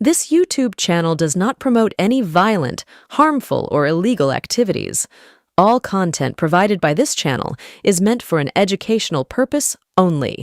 This YouTube channel does not promote any violent, harmful, or illegal activities. All content provided by this channel is meant for an educational purpose only.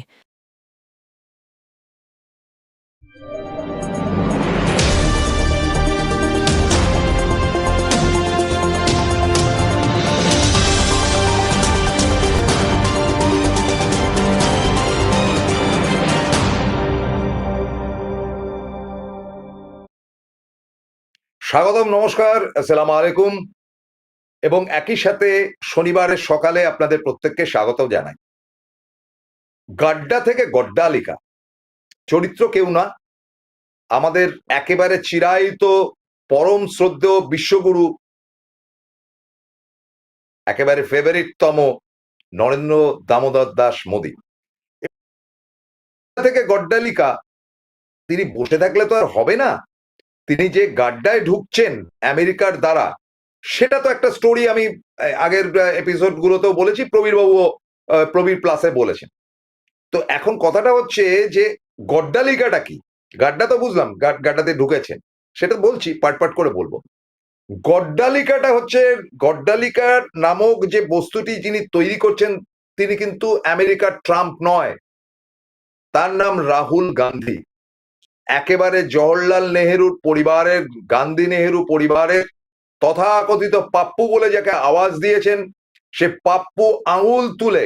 স্বাগতম, নমস্কার, আসসালামু আলাইকুম এবং একই সাথে শনিবারের সকালে আপনাদের প্রত্যেককে স্বাগত জানাই। গাড্ডা থেকে গড্ডালিকা চরিত্র কেউ না, আমাদের একেবারে চিরায়ত পরম শ্রদ্ধেয় বিশ্বগুরু, একেবারে ফেভারিটতম নরেন্দ্র দামোদর দাস মোদী। থেকে গড্ডালিকা তিনি বসে থাকলে তো আর হবে না, তিনি যে গাড্ডায় ঢুকছেন আমেরিকার দ্বারা, সেটা তো একটা স্টোরি। আমি আগের এপিসোড গুলোতেও বলেছি, প্রবীরবাবুও প্রবীর প্লাসে বলেছেন। তো এখন কথাটা হচ্ছে যে গড্ডালিকাটা কি? গাড্ডা তো বুঝলাম, গাড্ডাতে ঢুকেছেন, সেটা বলছি, পাট পাট করে বলবো। গড্ডালিকাটা হচ্ছে, গড্ডালিকা নামক যে বস্তুটি যিনি তৈরি করছেন, তিনি কিন্তু আমেরিকার ট্রাম্প নয়, তার নাম রাহুল গান্ধী। একেবারে জওহরলাল নেহেরুর পরিবারের, গান্ধী নেহেরু পরিবারের তথাকথিত পাপ্পু বলে যাকে আওয়াজ দিয়েছেন, সে পাপ্পু আঙুল তুলে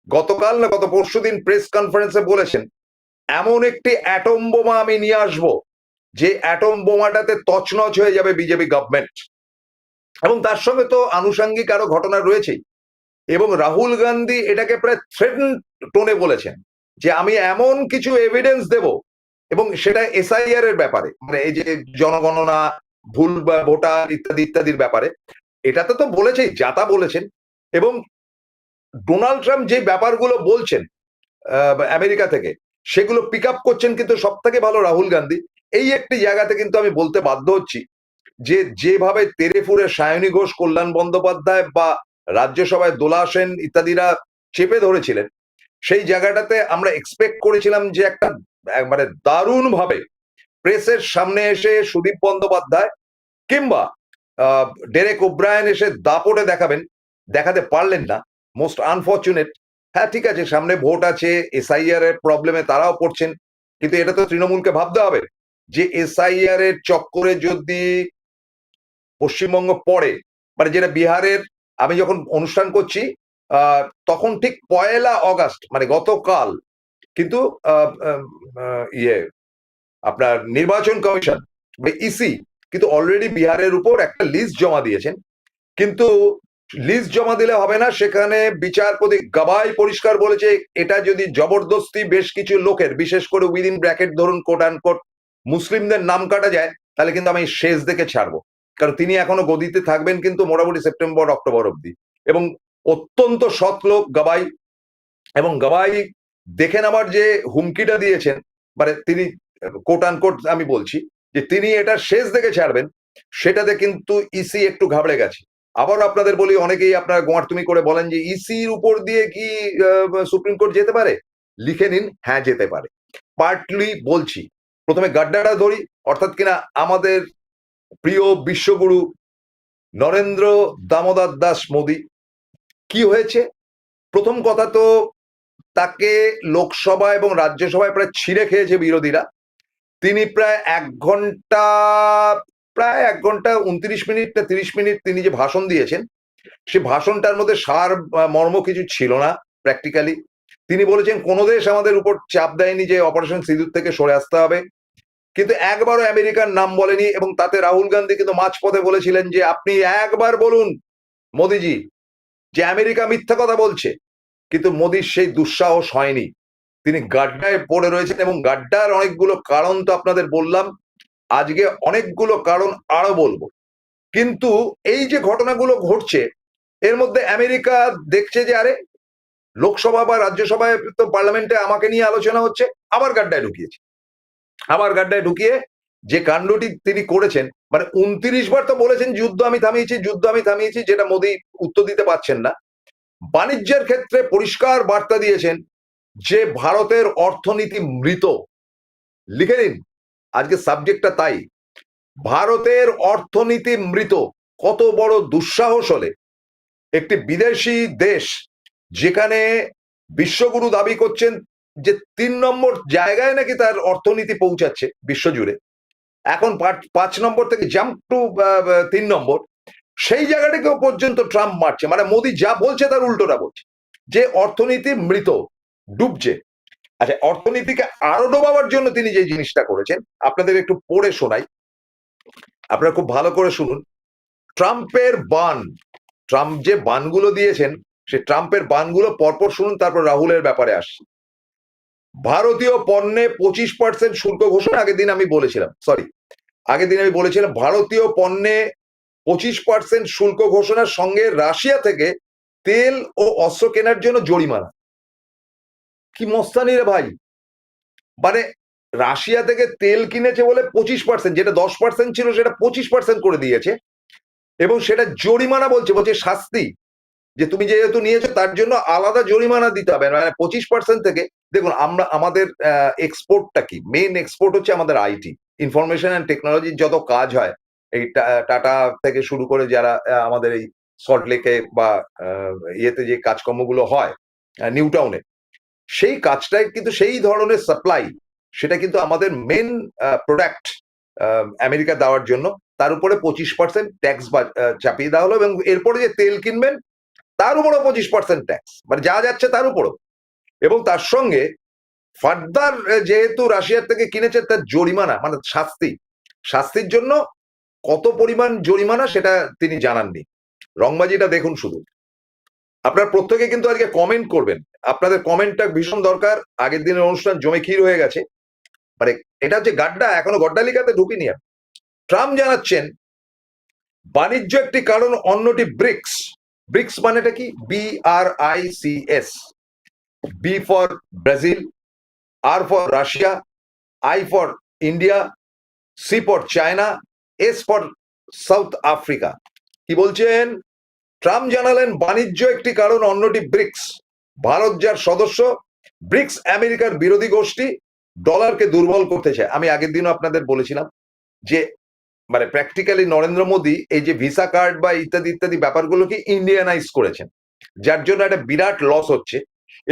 গতকাল না গত পরশুদিন প্রেস কনফারেন্সে বলেছেন, এমন একটি অ্যাটম বোমা আমি নিয়ে আসবো যে অ্যাটম বোমাটাতে তছনছ হয়ে যাবে বিজেপি গভর্নমেন্ট। এবং তার সঙ্গে তো আনুষঙ্গিক আরো ঘটনা রয়েছেই। এবং রাহুল গান্ধী এটাকে প্রায় থ্রেটেন টোনে বলেছেন যে আমি এমন কিছু এভিডেন্স দেব, এবং সেটা এসআইআর এর ব্যাপারে, মানে এই যে জনগণনা, ভুল বা ভোটার ইত্যাদি ইত্যাদির ব্যাপারে। এটাতে তো বলেছেই, যাতা বলেছেন। এবং ডোনাল্ড ট্রাম্প যে ব্যাপারগুলো বলছেন আমেরিকা থেকে, সেগুলো পিক আপ করছেন কিন্তু সব থেকে ভালো রাহুল গান্ধী। এই একটি জায়গাতে কিন্তু আমি বলতে বাধ্য হচ্ছি যে যেভাবে তেরেফুরে সায়নী ঘোষ, কল্যাণ বন্দ্যোপাধ্যায় বা রাজ্যসভায় দোলা সেন ইত্যাদিরা চেপে ধরেছিলেন, সেই জায়গাটাতে আমরা এক্সপেক্ট করেছিলাম যে একটা মানে দারুণ ভাবে প্রেসের সামনে এসে সুদীপ বন্দ্যোপাধ্যায় কিংবা ডেরেক ওব্রায়েন এসে দাপটে দেখাবেন, দেখাতে পারলেন না। Most unfortunate. হ্যাঁ, ঠিক আছে, সামনে ভোট আছে, এসআইআর এর প্রবলেমে তারাও পড়ছেন, কিন্তু এটা তো তৃণমূলকে ভাবতে হবে যে এসআইআর এর চক্করে যদি পশ্চিমবঙ্গ পড়ে, মানে যেটা বিহারের, আমি যখন অনুষ্ঠান করছি তখন ঠিক 1 অগাস্ট, মানে গতকাল, কিন্তু ইয়ে আপনার নির্বাচন কমিশন বা ইসি কিন্তু অলরেডি বিহারের উপর একটা লিস্ট জমা দিয়েছেন। কিন্তু লিস্ট জমা দিলে হবে না, সেখানে বিচারপতি গাবাই পরিষ্কার বলেছে এটা যদি জবরদস্তি বেশ কিছু লোকের, বিশেষ করে উইদিন ব্র্যাকেট ধরুন কোট অ্যান্ড কোট মুসলিমদের নাম কাটা যায়, তাহলে কিন্তু আমি শেষ দেখে ছাড়বো। কারণ তিনি এখনো গদিতে থাকবেন কিন্তু মোটামুটি সেপ্টেম্বর অক্টোবর অব্দি। এবং অত্যন্ত সৎ লোক গাবাই, এবং গাবাই দেখেন আমার যে হুমকিটা দিয়েছেন, মানে তিনি কোট অ্যান্ড কোট আমি বলছি যে তিনি এটা শেষ দেখে ছাড়বেন, সেটাতে কিন্তু ইসি একটু ঘাবড়ে গেছে। আবার আপনাদের বলি, অনেকেই আপনারা গোয়ারতুমি করে বলেন যে ইসির উপর দিয়ে কি সুপ্রিম কোর্ট যেতে পারে? লিখে নিন, হ্যাঁ যেতে পারে। পার্টলি বলছি, প্রথমে গাড্ডাটা ধরি, অর্থাৎ কিনা আমাদের প্রিয় বিশ্বগুরু নরেন্দ্র দামোদর দাস মোদী। কি হয়েছে? প্রথম কথা তো, তাকে লোকসভা এবং রাজ্যসভায় প্রায় ছিঁড়ে খেয়েছে বিরোধীরা। তিনি প্রায় 1 ঘন্টা 29 মিনিট না 30 মিনিট তিনি যে ভাষণ দিয়েছেন, সে ভাষণটার মধ্যে সার মর্ম কিছু ছিল না প্র্যাকটিক্যালি। তিনি বলেছেন কোনো দেশ আমাদের উপর চাপ দেয়নি যে অপারেশন সিঁদুর থেকে সরে আসতে হবে, কিন্তু একবারও আমেরিকার নাম বলেনি। এবং তাতে রাহুল গান্ধী কিন্তু মাঝপথে বলেছিলেন যে আপনি একবার বলুন মোদিজি যে আমেরিকা মিথ্যা কথা বলছে, কিন্তু মোদির সেই দুঃসাহস হয়নি। তিনি গাড্ডায় পড়ে রয়েছেন, এবং গাড্ডার অনেকগুলো কারণ তো আপনাদের বললাম, আজকে অনেকগুলো কারণ আরো বলবো। কিন্তু এই যে ঘটনাগুলো ঘটছে, এর মধ্যে আমেরিকা দেখছে যে আরে লোকসভা বা রাজ্যসভায় তো পার্লামেন্টে আমাকে নিয়ে আলোচনা হচ্ছে, আবার গাড্ডায় ঢুকিয়েছে। আবার গাড্ডায় ঢুকিয়ে যে কাণ্ডটি তিনি করেছেন, মানে 29 বার তো বলেছেন যুদ্ধ আমি থামিয়েছি, যুদ্ধ আমি থামিয়েছি, যেটা মোদী উত্তর দিতে পারছেন না। বাণিজ্যের ক্ষেত্রে পরিষ্কার বার্তা দিয়েছেন যে ভারতের অর্থনীতি মৃত। লিখে নিন, আজকে সাবজেক্টটা তাই। ভারতের অর্থনীতি মৃত। কত বড় দুঃসাহস হলে একটি বিদেশি দেশ, যেখানে বিশ্বগুরু দাবি করছেন যে 3 নম্বর জায়গায় নাকি তার অর্থনীতি পৌঁছাচ্ছে বিশ্বজুড়ে, এখন 5 নম্বর থেকে জাম্প টু 3 নম্বর, সেই জায়গাটাকেও পর্যন্ত ট্রাম্প মারছে। মানে মোদি যা বলছে তার উল্টোটা বলছে, যে অর্থনীতি মৃত, ডুবছে। আচ্ছা, অর্থনীতিকে আরো ডোবাবার জন্য তিনি যে জিনিসটা করেছেন, আপনাদের একটু পড়ে শোনাই, আপনারা খুব ভালো করে শুনুন। ট্রাম্পের বান, ট্রাম্প যে বানগুলো দিয়েছেন, সে ট্রাম্পের বানগুলো পরপর শুনুন, তারপর রাহুলের ব্যাপারে আসছি। ভারতীয় পণ্যে 25% শুল্ক ঘোষণা, আগের দিন আমি বলেছিলাম, ভারতীয় পণ্যে 25% শুল্ক ঘোষণার সঙ্গে রাশিয়া থেকে তেল ও অস্ত্র কেনার জন্য জরিমানা। কি মস্তানি রে ভাই! মানে রাশিয়া থেকে তেল কিনেছে বলে 25%, যেটা 10% ছিল সেটা 25% করে দিয়েছে, এবং সেটা জরিমানা বলছে শাস্তি, যে তুমি যেহেতু নিয়েছো তার জন্য আলাদা জরিমানা দিতে হবে। মানে 25% থেকে, দেখুন আমরা আমাদের এক্সপোর্টটা কি, মেইন এক্সপোর্ট হচ্ছে আমাদের আইটি, ইনফরমেশন অ্যান্ড টেকনোলজির যত কাজ হয়, এই টাটা থেকে শুরু করে যারা আমাদের এই সল্টলেকে বা ইয়েতে যে কাজকর্মগুলো হয় নিউ টাউনে, সেই কাজটাই কিন্তু সেই ধরনের সাপ্লাই, সেটা কিন্তু আমাদের মেন প্রোডাক্ট আমেরিকা দেওয়ার জন্য তার উপরে 25% ট্যাক্স চাপিয়ে দেওয়া হলো, এবং এরপরে যে তেল কিনবেন তার উপরও 25% ট্যাক্স, মানে যা যাচ্ছে তার উপরও। এবং তার সঙ্গে ফার্দার যেহেতু রাশিয়ার থেকে কিনেছে, তার জরিমানা, মানে শাস্তির জন্য কত পরিমাণ জরিমানা সেটা তিনি জানাননি। রংবাজিটা দেখুন শুধু। আপনার প্রত্যেকে কিন্তু আজকে কমেন্ট করবেন, আপনাদের কমেন্টটা ভীষণ দরকার। আগের দিনের অনুষ্ঠান জমে ক্ষীর হয়ে গেছে, মানে এটা হচ্ছে গাড্ডা, এখনো গড্ডালিকাতে ঢুকিনি। ট্রাম্প জানাচ্ছেন বাণিজ্য একটি কারণ, অন্যটি ব্রিক্স। ব্রিক্স মানেটা কি? BRICS, B for Brazil, R for Russia, I for India, C for China, S for south Africa. কি বলছেন? ট্রাম্প জানালেন বাণিজ্য একটি কারণ, অন্যটি ব্রিক্স। ভারত যার সদস্য, ব্রিক্স আমেরিকার বিরোধী গোষ্ঠী, ডলারকে দুর্বল করতে চায়। আমি আগের দিনও আপনাদের বলেছিলাম যে মানে প্র্যাকটিক্যালি নরেন্দ্র মোদী এই যে ভিসা কার্ড বা ইত্যাদি ইত্যাদি ব্যাপারগুলোকে ইন্ডিয়ানাইজ করেছেন, যার জন্য একটা বিরাট লস হচ্ছে।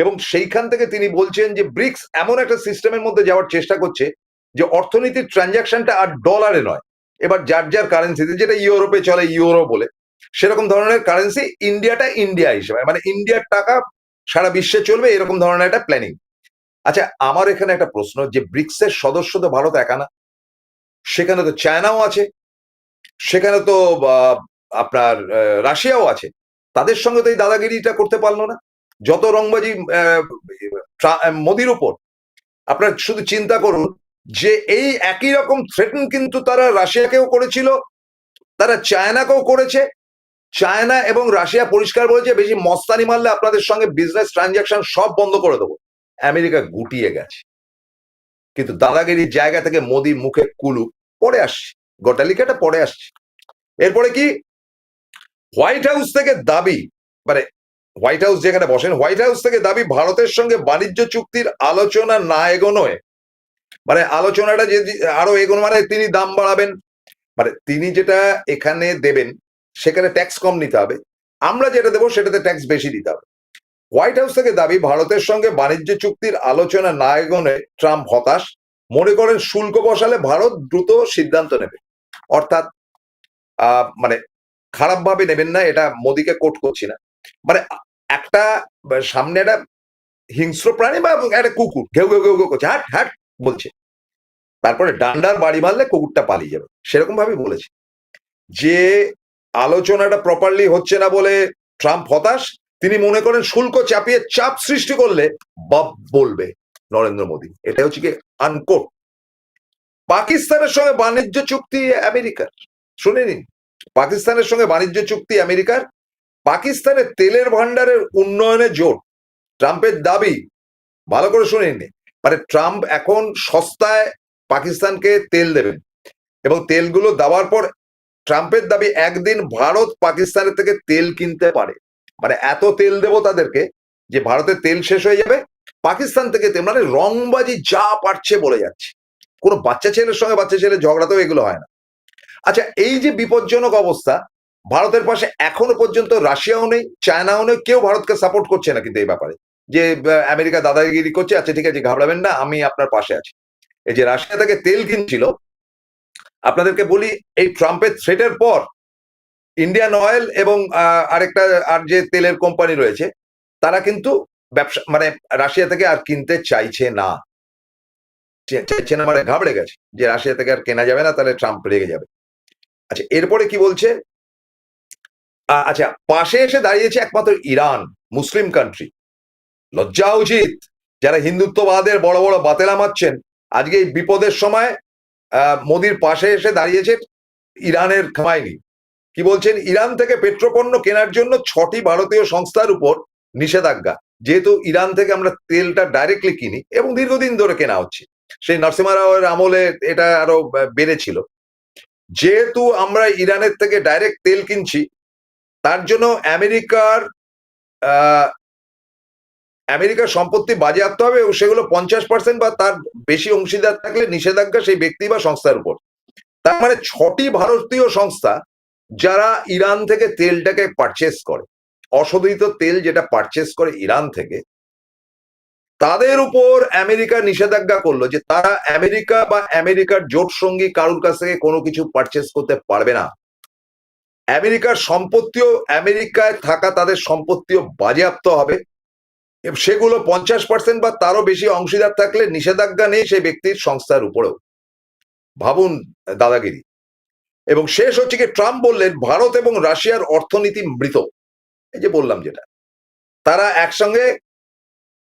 এবং সেইখান থেকে তিনি বলছেন যে ব্রিক্স এমন একটা সিস্টেমের মধ্যে যাওয়ার চেষ্টা করছে যে অর্থনীতির ট্রানজাকশনটা আর ডলারে নয়, এবার যার যার কারেন্সিতে, যেটা ইউরোপে চলে ইউরো বলে, সেরকম ধরনের কারেন্সি, ইন্ডিয়াটা ইন্ডিয়া হিসেবে, মানে ইন্ডিয়ার টাকা সারা বিশ্বে চলবে, এরকম ধরনের একটা প্ল্যানিং। আচ্ছা, আমার এখানে একটা প্রশ্ন, যে ব্রিক্সের সদস্য তো ভারত একা না, সেখানে তো চায়নাও আছে, সেখানে তো আপনার রাশিয়াও আছে, তাদের সঙ্গে তো এই দাদাগিরিটা করতে পারলো না। যত রংবাজি মোদির উপর, আপনার শুধু চিন্তা করুন যে এই একই রকম থ্রেটেন কিন্তু তারা রাশিয়াকেও করেছিল, তারা চায়নাকেও করেছে। চায়না এবং রাশিয়া পরিষ্কার বলেছে বেশি মস্তানি মারলে আপনাদের সঙ্গে বিজনেস ট্রানজাকশন সব বন্ধ করে দেবো। আমেরিকা গুটিয়ে গেছে, কিন্তু দাদাগিরির জায়গা থেকে মোদি মুখে কুলু। পরে আসছে, গটালিকাটা পরে আসছে। এরপরে কি, হোয়াইট হাউস থেকে দাবি, মানে হোয়াইট হাউস যেখানে বসেন, হোয়াইট হাউস থেকে দাবি ভারতের সঙ্গে বাণিজ্য চুক্তির আলোচনা না এগোনোয়, মানে আলোচনাটা যে আরো এগোনো, মানে তিনি দাম বাড়াবেন, মানে তিনি যেটা এখানে দেবেন সেখানে ট্যাক্স কম নিতে হবে, আমরা যেটা দেবো সেটাতে ট্যাক্স বেশি দিতে হবে। হোয়াইট হাউস থেকে দাবি ভারতের সঙ্গে বাণিজ্য চুক্তির আলোচনা না এগোনোয় ট্রাম্প হতাশ, মনে করেন শুল্ক বসালে ভারত দ্রুত সিদ্ধান্ত নেবে। অর্থাৎ মানে খারাপ ভাবে নেবেন না, এটা মোদিকে কোট করছি না, মানে একটা সামনে একটা হিংস্র প্রাণী বা একটা কুকুর ঘেউ ঘেউ ঘেউ ঘেউ করছে, হাট হাট বলছে, তারপরে ডান্ডার বাড়ি মারলে কুকুরটা পালিয়ে যাবে, সেরকম ভাবে বলেছে। যে আলোচনাটা প্রপারলি হচ্ছে না বলে ট্রাম্প হতাশ, তিনি মনে করেন শুল্ক চাপিয়ে চাপ সৃষ্টি করলে বাপ বলবে নরেন্দ্র মোদী। এটা হচ্ছে কি আনকোট। পাকিস্তানের সঙ্গে বাণিজ্য চুক্তি আমেরিকার, শুনে নিন, পাকিস্তানের সঙ্গে বাণিজ্য চুক্তি আমেরিকার, পাকিস্তানের তেলের ভান্ডারের উন্নয়নে জোর, ট্রাম্পের দাবি, ভালো করে শুনে নিন, মানে ট্রাম্প এখন সস্তায় পাকিস্তানকে তেল দেবেন, এবং তেলগুলো দেওয়ার পর ট্রাম্পের দাবি একদিন ভারত পাকিস্তানের থেকে তেল কিনতে পারে, মানে এত তেল দেবো তাদেরকে যে ভারতের তেল শেষ হয়ে যাবে, পাকিস্তান থেকে তেল, মানে রংবাজি যা পারছে বলে যাচ্ছে। কোনো বাচ্চা ছেলের সঙ্গে বাচ্চা ছেলের ঝগড়াতেও এগুলো হয় না। আচ্ছা, এই যে বিপজ্জনক অবস্থা, ভারতের পাশে এখনো পর্যন্ত রাশিয়াও নেই, চায়নাও নেই, কেউ ভারতকে সাপোর্ট করছে না কিন্তু এই ব্যাপারে, যে আমেরিকা দাদাগিরি করছে, আচ্ছা ঠিক আছে ঘাবড়াবেন না, আমি আপনার পাশে আছি। এই যে রাশিয়া থেকে তেল কিনছিল, আপনাদেরকে বলি, এই ট্রাম্পের থ্রেটের পর ইন্ডিয়ান অয়েল এবং আরেকটা আর যে তেলের কোম্পানি রয়েছে, তারা কিন্তু ব্যবসা মানে রাশিয়া থেকে আর কিনতে চাইছে না। চাইছে না মানে ঘাবড়ে গেছে যে রাশিয়া থেকে আর কেনা যাবে না, তাহলে ট্রাম্প রেগে যাবে। আচ্ছা, এরপরে কি বলছে? আচ্ছা, পাশে এসে দাঁড়িয়েছে একমাত্র ইরান, মুসলিম কান্ট্রি। লজ্জা উচিত যারা হিন্দুত্ববাদের বড় বড় বাতেলা মারছেন, আজকে এই বিপদের সময় মোদির পাশে এসে দাঁড়িয়েছে ইরানের খামাইনি। কি বলছেন? ইরান থেকে পেট্রোপণ্য কেনার জন্য 6টি ভারতীয় সংস্থার উপর নিষেধাজ্ঞা। যেহেতু ইরান থেকে আমরা তেলটা ডাইরেক্টলি কিনি এবং দীর্ঘদিন ধরে কেনা হচ্ছে, সেই নরসিমা রাওয়ের আমলে এটা আরো বেড়েছিল। যেহেতু আমরা ইরানের থেকে ডাইরেক্ট তেল কিনছি, তার জন্য আমেরিকার সম্পত্তি বাজেয়াপ্ত হবে এবং সেগুলো 50% বা তার বেশি অংশীদার থাকলে নিষেধাজ্ঞা সেই ব্যক্তি বা সংস্থার উপর। তার মানে 6টি ভারতীয় সংস্থা যারা ইরান থেকে তেলটাকে পারচেস করে, অশোধিত তেল যেটা পারচেস করে ইরান থেকে, তাদের উপর আমেরিকা নিষেধাজ্ঞা করলো যে তারা আমেরিকা বা আমেরিকার জোট সঙ্গী কারোর কাছ থেকে কোনো কিছু পারচেস করতে পারবে না। আমেরিকার সম্পত্তিও, আমেরিকায় থাকা তাদের সম্পত্তিও বাজেয়াপ্ত হবে, সেগুলো 50% বা তারও বেশি অংশীদার থাকলে নিষেধাজ্ঞা নেই সেই ব্যক্তির সংস্থার উপরেও। ভাবুন দাদাগিরি। এবং শেষ হচ্ছে কি, ট্রাম্প বললেন ভারত এবং রাশিয়ার অর্থনীতি মৃত। এই যে বললাম যেটা, তারা একসঙ্গে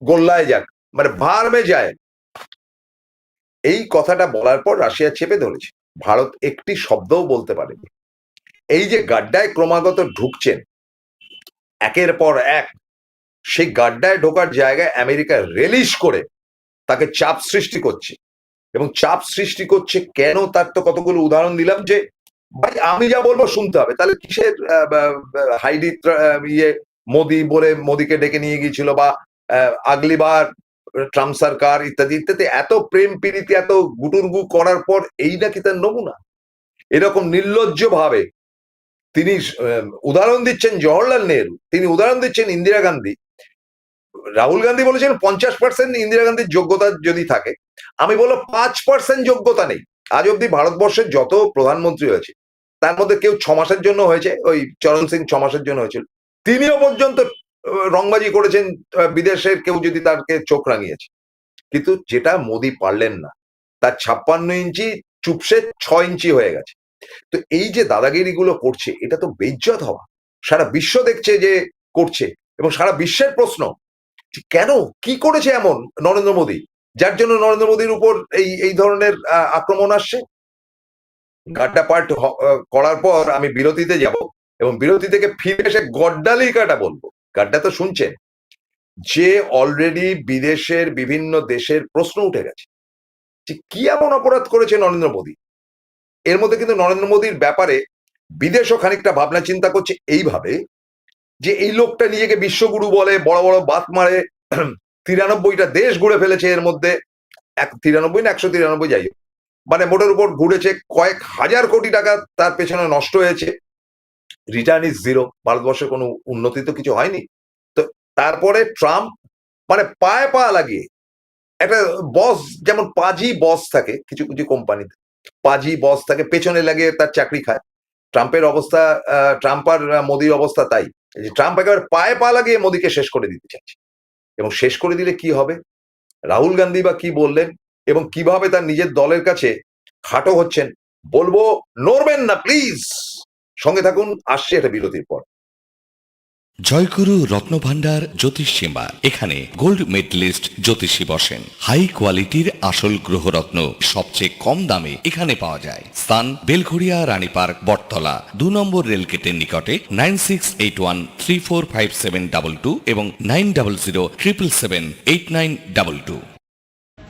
গোল্লায় যাক, মানে ভার্মে যায়। এই কথাটা বলার পর রাশিয়া চেপে ধরেছে, ভারত একটি শব্দও বলতে পারেনি। এই যে গাড্ডায় ক্রমাগত ঢুকছেন একের পর এক, সেই গাড্ডায় ঢোকার জায়গায় আমেরিকা রিলিজ করে তাকে চাপ সৃষ্টি করছে। এবং চাপ সৃষ্টি করছে কেন, তার তো কতগুলো উদাহরণ দিলাম। যে ভাই আমি যা বলবো শুনতে হবে, তাহলে কিসের হাইডি মোদি বলে মোদিকে ডেকে নিয়ে গিয়েছিল, বা আগলিবার ট্রাম্প সরকার ইত্যাদি ইত্যাদি, এত প্রেম প্রীতি এত গুটুরগু করার পর এই নাকি তার নমুনা? এরকম নির্লজ্জ ভাবে তিনি উদাহরণ দিচ্ছেন জওহরলাল নেহরু, তিনি উদাহরণ দিচ্ছেন ইন্দিরা গান্ধী। রাহুল গান্ধী বলেছেন 50% ইন্দিরা গান্ধীর যোগ্যতা যদি থাকে, আমি বলবো 5% যোগ্যতা নেই। আজ অব্দি ভারতবর্ষের যত প্রধানমন্ত্রী হয়েছে তার মধ্যে কেউ 6 মাসের জন্য হয়েছে, ওই চরণ সিং 6 মাসের জন্য হয়েছিল, তিনিও পর্যন্ত রংবাজি করেছেন, বিদেশের কেউ যদি তাকে চোখ রাঙিয়েছে। কিন্তু যেটা মোদি পারলেন না, তার 56 ইঞ্চি চুপসে 6 ইঞ্চি হয়ে গেছে। তো এই যে দাদাগিরিগুলো করছে, এটা তো বেইজ্জত হওয়া। সারা বিশ্ব দেখছে যে করছে, এবং সারা বিশ্বের প্রশ্ন কেন, কি করেছে এমন নরেন্দ্র মোদী, যার জন্য নরেন্দ্র মোদীর উপর এই ধরনের আক্রমণ আসছে। গাড্ডা পার্ট করার পর আমি বিরতিতে যাব, এবং বিরতি থেকে ফিরে এসে গড্ডালিকাটা বলবো। গাড্ডা তো শুনছেন যে অলরেডি বিদেশের বিভিন্ন দেশের প্রশ্ন উঠে গেছে যে কি এমন অপরাধ করেছে নরেন্দ্র মোদী। এর মধ্যে কিন্তু নরেন্দ্র মোদীর ব্যাপারে বিদেশও খানিকটা ভাবনা চিন্তা করছে এইভাবে, যে এই লোকটা নিজেকে বিশ্বগুরু বলে, বড় বড় বাত মারে, 93টা দেশ ঘুরে ফেলেছে, এর মধ্যে 93 না 193 যাই, মানে মোটের উপর ঘুরেছে, কয়েক হাজার কোটি টাকা তার পেছনে নষ্ট হয়েছে, রিটার্ন ইজ জিরো, ভারতবর্ষের কোনো উন্নতি তো কিছু হয়নি। তো তারপরে ট্রাম্প মানে পায়ে পা লাগিয়ে, একটা বস যেমন পাজি বস থাকে কিছু কিছু কোম্পানিতে, পাজি বস থাকে, পেছনে লাগিয়ে তার চাকরি খায়। ট্রাম্পের অবস্থা, ট্রাম্প আর মোদির অবস্থা তাই। ট্রাম্প একেবারে পায়ে পা লাগিয়ে মোদিকে শেষ করে দিতে চাইছে, এবং শেষ করে দিলে কি হবে, রাহুল গান্ধী বা কি বললেন এবং কিভাবে তার নিজের দলের কাছে খাটো হচ্ছেন, বলবো নড়বেন না প্লিজ, সঙ্গে থাকুন, আসছে এটা বিরতির পর। জয়গুরু রত্নভান্ডার জ্যোতিষ সীমা, এখানে গোল্ড মেডেলিস্ট জ্যোতিষী বসেন। হাই কোয়ালিটির আসল গ্রহরত্ন সবচেয়ে কম দামে এখানে পাওয়া যায়। স্থান বেলঘড়িয়া, রানী পার্ক, বটতলা, 2 নম্বর রেলগেটের নিকটে। 9681345722 এবং 9007778922।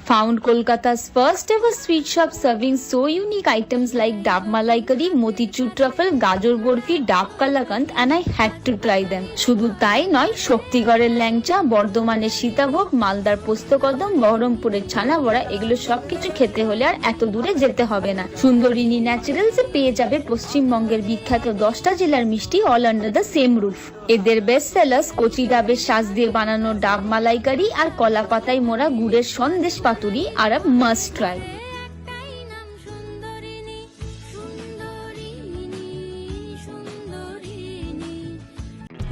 Found Kolkata's first ever sweet shop serving so unique items like Dab Malai Curry, Motichur Truffle, Gajor Borfi, Dab Kalakand, and I had to try them. শুধু তাই নয়, শক্তিগড়ের ল্যাংচা, বর্ধমানের সীতাভোগ, মালদার পোস্তকদম, বহরমপুরের ছানা বড়া, এগুলো সবকিছু খেতে হলে আর এত দূরে যেতে হবে না। সুন্দরিনী ন্যাচারালসে পেয়ে যাবে পশ্চিমবঙ্গের বিখ্যাত 10টা জেলার মিষ্টি all under the same roof. এদের বেস্ট সেলার্স কচি ডাবের শাঁস দিয়ে বানানো ডাব মালাইকারি আর কলা পাতায় মোড়া গুড়ের সন্দেশ পাতুরি আর a must try.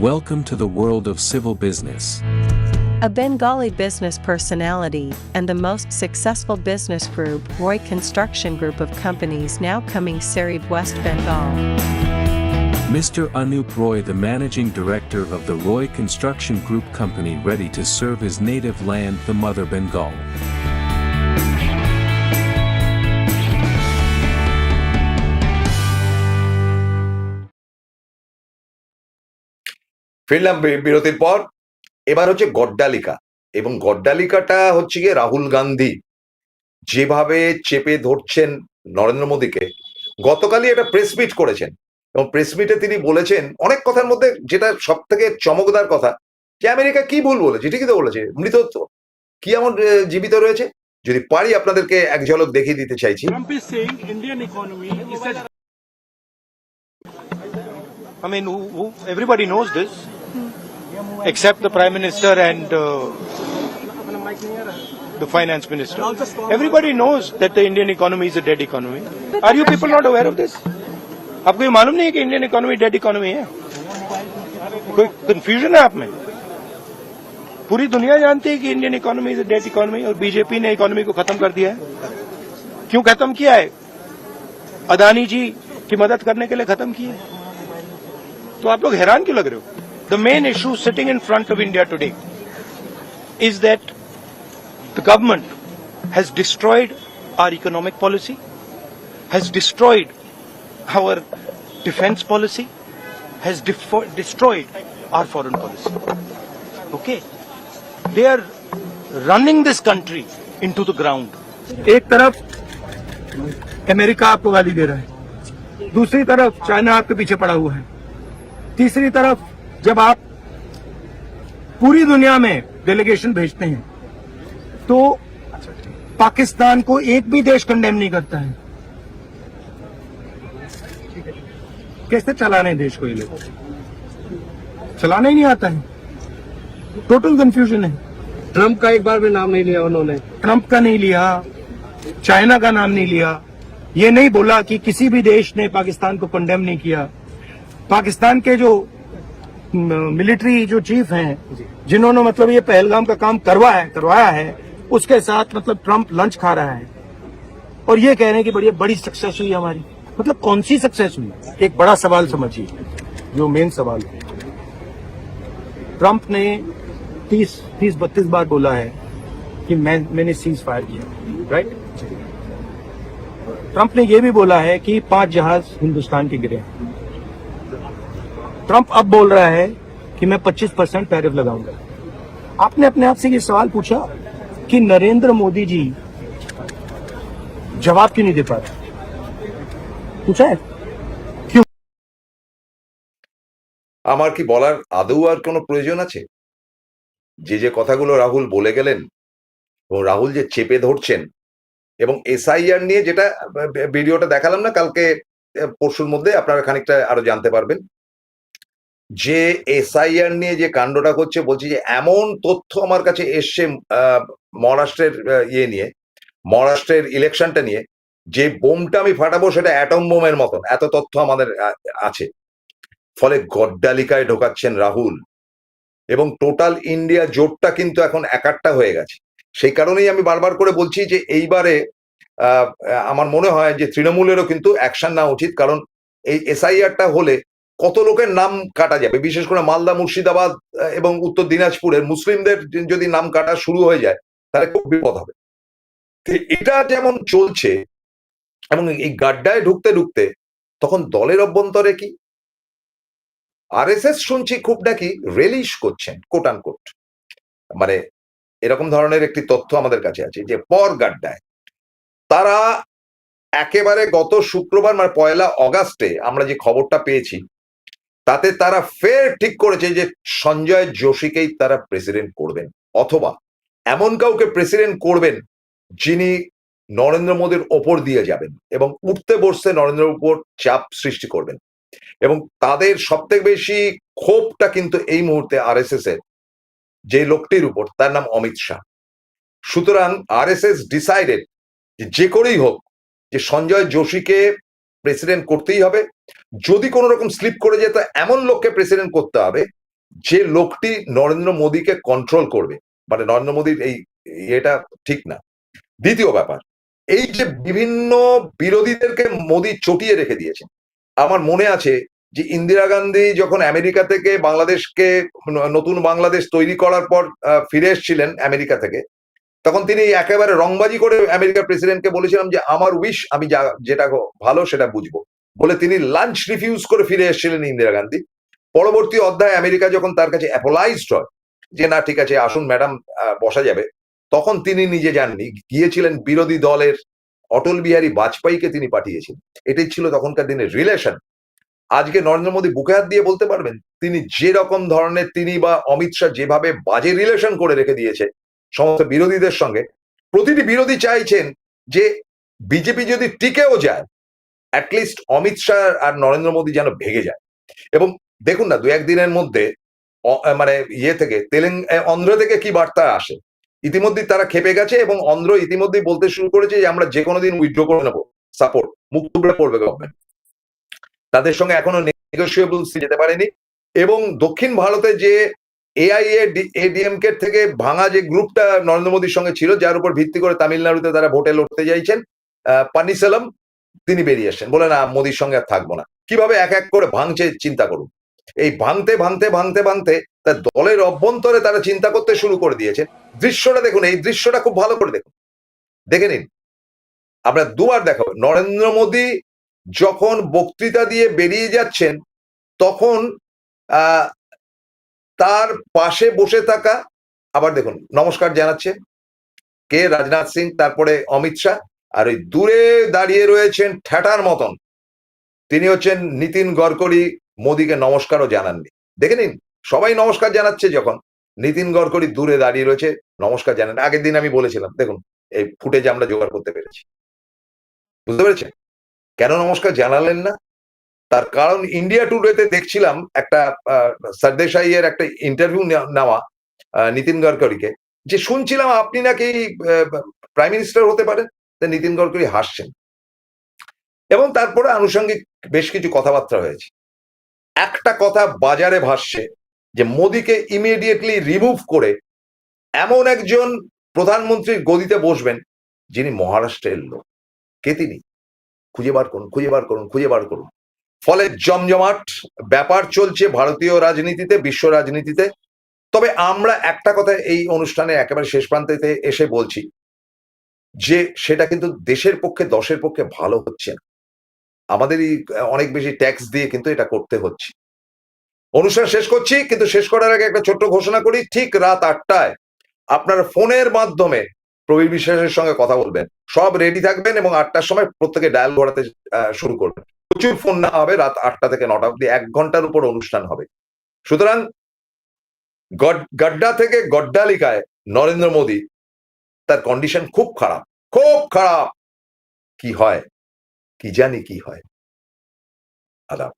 Welcome to the world of civil business. A Bengali business personality and the most successful business group, Roy Construction Group of companies now coming Sarib, West Bengal. Mr. Anup Roy, the managing director of the Roy Construction Group company, ready to serve his native land, the mother Bengal. ফিরলাম বিরতির পর। এবার হচ্ছে গড্ডালিকা, এবং গড্ডালিকাটা হচ্ছে গিয়ে রাহুল গান্ধী যেভাবে চেপে ধরছেন নরেন্দ্র মোদীকে। গতকালই একটা প্রেস মিট করেছেন এবং প্রেস মিটে তিনি বলেছেন অনেক কথার মধ্যে যেটা সব থেকে চমকদার কথা, যে আমেরিকা কি ভুল বলেছে, ঠিকই তো বলেছে, মৃতত্ব কি এমন জীবিত রয়েছে। যদি পারি আপনাদেরকে এক ঝলক দেখিয়ে দিতে চাইছি। Trump is saying Indian economy is a... I mean, everybody knows this, except the Prime Minister and the Finance Minister. Everybody knows that the Indian economy is a dead economy. Are you people not aware of this? आपको ये मालूम नहीं है कि Indian economy dead economy है? कोई confusion है आप में? पूरी दुनिया जानती है कि Indian economy is a dead economy, और बीजेपी ने इकोनॉमी को खत्म कर दिया है। क्यों खत्म किया है? अदानी जी की मदद करने के लिए खत्म किया है। तो आप लोग हैरान क्यों लग रहे हो? The main issue sitting in front of India today is that the government has destroyed our economic policy, has destroyed our defense policy, has destroyed our foreign policy. Okay, they are running this country into the ground. एक तरफ America आपको गाली दे रहा है, दूसरी तरफ China आपके पीछे पड़ा हुआ है, तीसरी तरफ जब आप पूरी दुनिया में डेलीगेशन भेजते हैं तो पाकिस्तान को एक भी देश कंडेम नहीं करता है। कैसे चलाने देश को ये लोग? चलाना ही नहीं आता है, टोटल कंफ्यूजन है। ट्रंप का एक बार भी नाम नहीं लिया उन्होंने, ट्रंप का नहीं लिया, चाइना का नाम नहीं लिया, ये नहीं बोला कि किसी भी देश ने पाकिस्तान को कंडेम नहीं किया। पाकिस्तान के जो मिलिट्री जो चीफ हैं, जिन्होंने मतलब ये पहलगाम का काम करवाया है, उसके साथ मतलब ट्रंप लंच खा रहा है और ये कह रहे हैं कि बड़ी सक्सेस हुई हमारी। मतलब कौन सी सक्सेस हुई? एक बड़ा सवाल समझिए, जो मेन सवाल है। ट्रंप ने 30-32 बार बोला है कि मैंने सीज फायर किया, राइट? ट्रंप ने यह भी बोला है कि 5 जहाज हिंदुस्तान के गिरे। ट्रंप अब बोल रहा है कि मैं 25% टैरिफ लगाऊंगा। आपने अपने आप से ये सवाल पूछा कि नरेंद्र मोदी जी जवाब क्यों नहीं दे पा रहे? पूछा है क्यों? আমার কি বলার আদৌ আর কোনো প্রয়োজন আছে? যে কথাগুলো রাহুল বলে গেলেন এবং রাহুল যে চেপে ধরছেন, এবং এসআইআর নিয়ে যেটা ভিডিওটা দেখালাম না কালকে, পরশুর মধ্যে আপনারা খানিকটা আরো জানতে পারবেন, যে এসআইআর নিয়ে যে কাণ্ডটা করছে। বলছি যে এমন তথ্য আমার কাছে এসছে মহারাষ্ট্রের নিয়ে, মহারাষ্ট্রের ইলেকশনটা নিয়ে, যে বোমটা আমি ফাটাবো সেটা অ্যাটম বোমের মতন, এত তথ্য আমাদের আছে। ফলে গড্ডালিকায় ঢোকাচ্ছেন রাহুল, এবং টোটাল ইন্ডিয়া জোটটা কিন্তু এখন একাট্টা হয়ে গেছে। সেই কারণেই আমি বারবার করে বলছি যে এইবারে আমার মনে হয় যে তৃণমূলেরও কিন্তু অ্যাকশন নেওয়া উচিত, কারণ এই এসআইআরটা হলে কত লোকের নাম কাটা যাবে, বিশেষ করে মালদা, মুর্শিদাবাদ এবং উত্তর দিনাজপুরের মুসলিমদের যদি নাম কাটা শুরু হয়ে যায় তাহলে খুব বিপদ হবে। এটা যেমন চলছে, এবং এই গাড্ডায় ঢুকতে ঢুকতে তখন দলের অভ্যন্তরে কি আরএসএস শুনছি খুব নাকি রেলিশ করছেন, কোট আনকোট, মানে এরকম ধরনের একটি তথ্য আমাদের কাছে আছে যে পর গাড্ডায় তারা একেবারে গত শুক্রবার মানে 1 অগাস্টে আমরা যে খবরটা পেয়েছি তাতে তারা ফের ঠিক করেছে যে সঞ্জয় যোশীকেই তারা প্রেসিডেন্ট করবেন, অথবা এমন কাউকে প্রেসিডেন্ট করবেন যিনি নরেন্দ্র মোদীর ওপর দিয়ে যাবেন এবং উঠতে বসতে নরেন্দ্রের উপর চাপ সৃষ্টি করবেন। এবং তাদের সবথেকে বেশি ক্ষোভটা কিন্তু এই মুহূর্তে আরএসএস এর যে লোকটির উপর, তার নাম অমিত শাহ। সুতরাং আরএসএস ডিসাইডেড যে করেই হোক যে সঞ্জয় যোশীকে প্রেসিডেন্ট করতেই হবে। যদি কোনো রকম স্লিপ করে যেত এমন লোককে প্রেসিডেন্ট করতে হবে যে লোকটি নরেন্দ্র মোদীকে কন্ট্রোল করবে, মানে নরেন্দ্র মোদীর এই এটা ঠিক না। দ্বিতীয় ব্যাপার, এই যে বিভিন্ন বিরোধীদেরকে মোদী চটিয়ে রেখে দিয়েছেন। আমার মনে আছে যে ইন্দিরা গান্ধী যখন আমেরিকা থেকে বাংলাদেশকে নতুন বাংলাদেশ তৈরি করার পর ফিরে এসেছিলেন আমেরিকা থেকে, তখন তিনি একেবারে রংবাজি করে আমেরিকার প্রেসিডেন্টকে বলেছিলাম যে আমার উইশ, আমি যেটা ভালো সেটা বুঝবো বলে তিনি লাঞ্চ রিফিউজ করে ফিরে এসেছিলেন ইন্দিরা গান্ধী। পরবর্তী অধ্যায়ে আমেরিকা যখন তার কাছে অ্যাপোলাইজড হয় যে না ঠিক আছে আসুন ম্যাডাম বসা যাবে, তখন তিনি নিজে যাননি, গিয়েছিলেন বিরোধী দলের অটল বিহারী বাজপেয়ীকে তিনি পাঠিয়েছিলেন। এটাই ছিল তখনকার দিনের রিলেশন। আজকে নরেন্দ্র মোদী বুকে হাত দিয়ে বলতে পারবেন তিনি যে রকম ধরনের, তিনি বা অমিত শাহ যেভাবে বাজে রিলেশন করে রেখে দিয়েছে সমস্ত বিরোধীদের সঙ্গে, প্রতিটি বিরোধী চাইছেন যে বিজেপি যদি টিকেও যায় অ্যাটলিস্ট অমিত শাহ আর নরেন্দ্র মোদী যেন ভেগে যায়। এবং দেখুন না 2-1 দিনের মধ্যে মানে থেকে অন্ধ্র থেকে কি বার্তা আসে, ইতিমধ্যেই তারা খেপে গেছে এবং অন্ধ্র ইতিমধ্যেই বলতে শুরু করেছে যে আমরা যে কোনো দিন উইথড্র করে নেবো সাপোর্ট, মুখ টুকরে পড়বে গভর্নমেন্ট। তাদের সঙ্গে এখনো নেগোসিয়েবলস যেতে পারেনি। এবং দক্ষিণ ভারতে যে এআইএডিএমকে থেকে ভাঙা যে গ্রুপটা নরেন্দ্র মোদীর সঙ্গে ছিল, যার উপর ভিত্তি করে তামিলনাড়ুতে তারা ভোটে লড়তে চাইছেন, পানিসালাম তিনি বেরিয়ে আসছেন বলে না মোদীর সঙ্গে আর থাকবো না। কিভাবে এক এক করে ভাঙছে চিন্তা করুন। এই ভাঙতে ভাঙতে ভাঙতে ভাঙতে তার দলের অভ্যন্তরে তারা চিন্তা করতে শুরু করে দিয়েছেন। দৃশ্যটা দেখুন, এই দৃশ্যটা খুব ভালো করে দেখুন, দেখে নিন। আমরা দুবার দেখাবো, নরেন্দ্র মোদী যখন বক্তৃতা দিয়ে বেরিয়ে যাচ্ছেন তখন তার পাশে বসে থাকা, আবার দেখুন নমস্কার জানাচ্ছে কে, রাজনাথ সিং, তারপরে অমিত শাহ, আর ওই দূরে দাঁড়িয়ে রয়েছেন ঠ্যাটার মতন তিনি হচ্ছেন নীতিন গডকরি। মোদীকে নমস্কারও জানাননি, দেখে নিন। সবাই নমস্কার জানাচ্ছে যখন নীতিন গডকরি দূরে দাঁড়িয়ে রয়েছে, নমস্কার জানান। আগের দিন আমি বলেছিলাম, দেখুন এই ফুটেজ আমরা জোগাড় করতে পেরেছি। বুঝতে পেরেছেন কেন নমস্কার জানালেন না? তার কারণ ইন্ডিয়া টুডেতে দেখছিলাম একটা সরদেশাই এর একটা ইন্টারভিউ নেওয়া নীতিন গডকরিকে, যে শুনছিলাম আপনি নাকি প্রাইম মিনিস্টার হতে পারেন। নীতিন গডকরি হাসছেন এবং তারপরে আনুষঙ্গিক বেশ কিছু কথাবার্তা হয়েছে। একটা কথা বাজারে ভাসছে যে মোদীকে ইমিডিয়েটলি রিমুভ করে এমন একজন প্রধানমন্ত্রীর গদিতে বসবেন যিনি মহারাষ্ট্রের লোক। কে তিনি? খুঁজে বার করুন, খুঁজে বার করুন, খুঁজে বার করুন। ফলে জমজমাট ব্যাপার চলছে ভারতীয় রাজনীতিতে, বিশ্ব রাজনীতিতে। তবে আমরা একটা কথা এই অনুষ্ঠানে একেবারে শেষ প্রান্তে এসে বলছি যে সেটা কিন্তু দেশের পক্ষে, দশের পক্ষে ভালো হচ্ছে না। আমাদেরই অনেক বেশি ট্যাক্স দিয়ে কিন্তু এটা করতে হচ্ছে। অনুষ্ঠান শেষ করছি, কিন্তু শেষ করার আগে একটা ছোট্ট ঘোষণা করি। ঠিক রাত 8টায় আপনার ফোনের মাধ্যমে প্রবীর বিশ্বাসের সঙ্গে কথা বলবেন, সব রেডি থাকবেন এবং 8টার সময় প্রত্যেকে ডায়াল করাতে শুরু করবেন। প্রচুর ফোন না হবে, রাত 8টা থেকে 9টা অব্দি 1 ঘন্টার উপর অনুষ্ঠান হবে। সুতরাং গড্ডা থেকে গড্ডালিকায় নরেন্দ্র মোদী, তার কন্ডিশন খুব খারাপ, খুব খারাপ। কি হয় কি জানি কি হয়। আদাব।